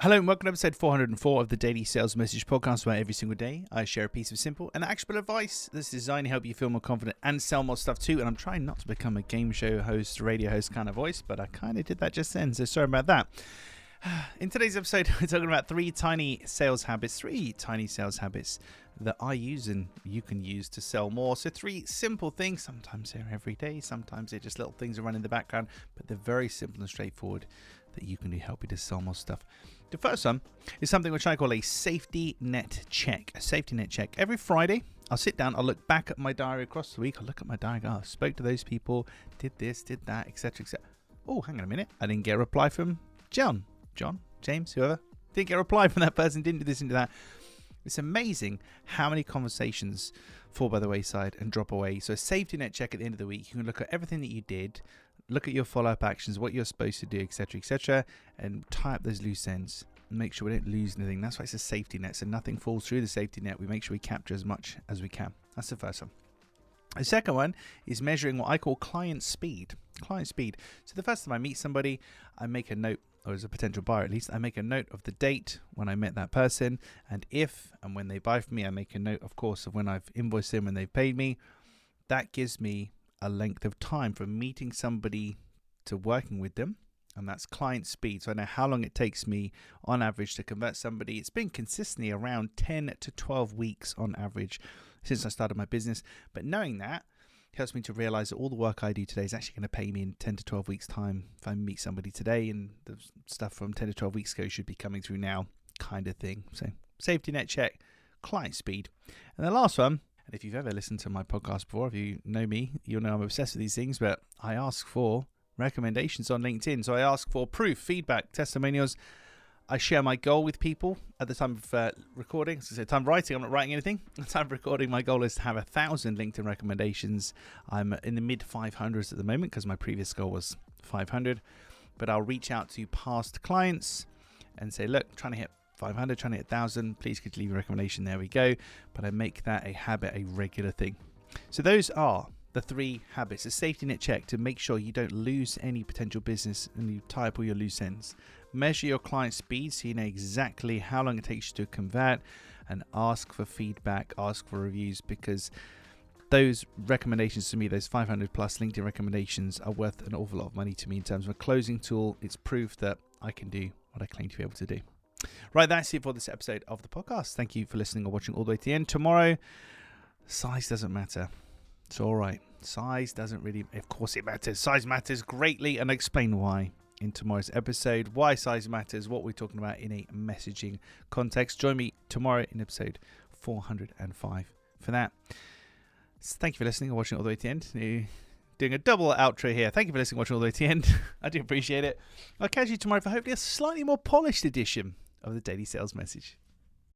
Hello and welcome to episode 404 of the Daily Sales Message Podcast, where every single day I share a piece of simple and actionable advice that's designed to help you feel more confident and sell more stuff too. And I'm trying not to become a game show host, radio host kind of voice, but I kind of did that just then, so sorry about that. In today's episode, we're talking about three tiny sales habits that I use and you can use to sell more. So three simple things. Sometimes they're every day, sometimes they're just little things that run in the background, but they're very simple and straightforward that you can do to help you to sell more stuff. The first one is something which I call a safety net check. A safety net check. Every Friday, I'll sit down, I'll look back at my diary across the week, I'll look at my diary, I spoke to those people, did this, did that, etc., etc. Oh, hang on a minute. I didn't get a reply from John, James, whoever. Didn't get a reply from that person, didn't do this, didn't do that. It's amazing how many conversations fall by the wayside and drop away. So a safety net check at the end of the week, you can look at everything that you did, look at your follow-up actions, what you're supposed to do, etc., and tie up those loose ends and make sure we don't lose anything. That's why it's a safety net, so nothing falls through the safety net. We make sure we capture as much as we can. That's the first one. The second one is measuring what I call client speed. Client speed. So the first time I meet somebody, I make a note, or as a potential buyer at least, I make a note of the date when I met that person, and if and when they buy from me, I make a note, of course, of when I've invoiced them and they've paid me. That gives me a length of time from meeting somebody to working with them, and that's client speed. So I know how long it takes me on average to convert somebody. It's been consistently around 10 to 12 weeks on average since I started my business, but knowing that helps me to realize that all the work I do today is actually going to pay me in 10 to 12 weeks time. If I meet somebody today and the stuff from 10 to 12 weeks ago should be coming through now, kind of thing. So safety net check, client speed. And the last one, and if you've ever listened to my podcast before, if you know me, you'll know I'm obsessed with these things, but I ask for recommendations on LinkedIn. So I ask for proof, feedback, testimonials. I share my goal with people at the time of recording. So time of writing, I'm not writing anything. At the time of recording, my goal is to have 1,000 LinkedIn recommendations. I'm in the mid 500s at the moment because my previous goal was 500. But I'll reach out to past clients and say, look, I'm trying to hit 500, trying to hit 1,000. Please could you leave a recommendation? There we go. But I make that a habit, a regular thing. So those are the three habits. A safety net check to make sure you don't lose any potential business and you tie up all your loose ends. Measure your client speed so you know exactly how long it takes you to convert, and ask for feedback, ask for reviews, because those recommendations to me, those 500 plus LinkedIn recommendations, are worth an awful lot of money to me in terms of a closing tool. It's proof that I can do what I claim to be able to do. Right, that's it for this episode of the podcast. Thank you for listening or watching all the way to the end. Tomorrow, size doesn't matter. It's all right. Size doesn't really, of course it matters. Size matters greatly, and I'll explain why in tomorrow's episode, why size matters, what we're talking about in a messaging context. Join me tomorrow in episode 405 for that. So thank you for listening or watching all the way to the end. Doing a double outro here. Thank you for listening, watching all the way to the end. I do appreciate it. I'll catch you tomorrow for hopefully a slightly more polished edition of the Daily Sales Message.